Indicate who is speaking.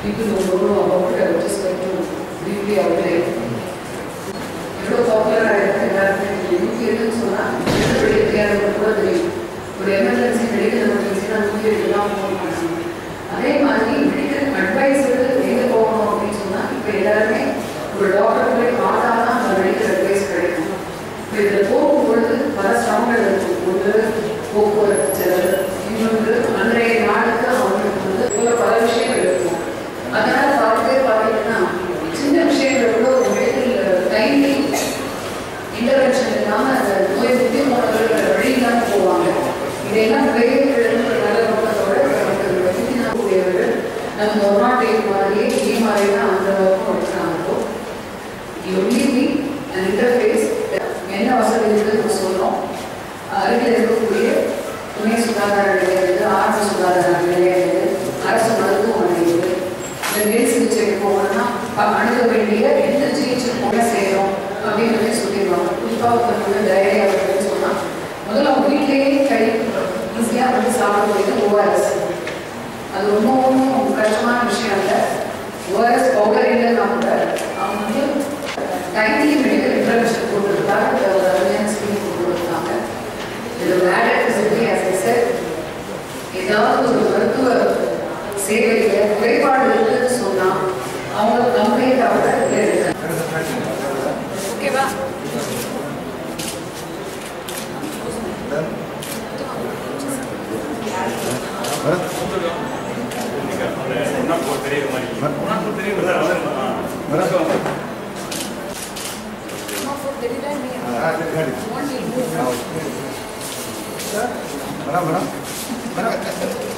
Speaker 1: people who don't know about it, I would just like to briefly outline. Popular emergency medical emergency அதே மாதிரி medical adviser எங்கே போகணும் அப்படின்னு சொன்னால் இப்போ எல்லாருமே ஒரு டாக்டர் போய் பார்த்தா தான் அந்த மெடிக்கல் அட்வைஸ் கிடைக்கும். இப்போ இதில் போகும்பொழுது பல சிரமங்கள் இருக்கும். ஒன்று போக்குவரத்து செலவு, இன்னொன்று அன்றைய நாளுக்கு அவங்களுக்கு பல விஷயங்கள் இருக்கும். அதனால் பார்த்தீங்கன்னா சின்ன விஷயங்கள் கூட ஒரு மெடிக்கல் டைம்லி இன்டர்வென்ஷன் இல்லாமல் அந்த நோய் முக்கிய போனவர்கள் வழி இல்லாமல் போவாங்க. இதெல்லாம் நல்ல நோக்கத்தோட கூடியவர்கள் நம்ம ஒரு நாட்டு மாதிரியே இதே மாதிரி தான் அந்த நோக்கம் எடுக்கிறாங்களோ ஒன்லி அண்ட் இன்டர்ஃபேஸ் என்ன வசதி இருக்குன்னு சொல்கிறோம். அருகில் இருக்கக்கூடிய துணை சுகாதார நிலையங்கள், ஆரம்ப சுகாதார நிலையங்கள், அரசு மருத்துவமனை இருக்குது. இந்த மேல் சிகிச்சைக்கு போகணும்னா அணுக வேண்டிய எந்த சிகிச்சை போல செய்கிறோம் அப்படின்னு சொல்லிடுவாங்க. குறிப்பாக வந்து டயரியா அப்படின்னு சொன்னால் முதல்ல அவங்க வீட்டிலேயே ஈஸியாக வந்து சாப்பிடக்கூடியது ஓஆர்எஸ். அது ரொம்பவும் கஷ்டமான விஷயம் இல்லை. ஓஆர்எஸ் பவுடர் இல்லைன்னா கூட அவங்க வந்து டைம்லி மெடிக்கல் இன்டர்வென்ஷன் கொடுத்துருக்காங்க, அவேர்னஸ் ஸ்கீம் கொடுத்துருக்காங்க. இதோட ஆடட் ஃபெசிலிட்டி ஏதாவது ஒரு மருத்துவ சேவையில் குறைபாடு இருக்குன்னு சொன்னால் அவங்க கம்ப்ளைண்டாக கூட எடுக்கிறாங்க. ஓகேவா?
Speaker 2: Madam.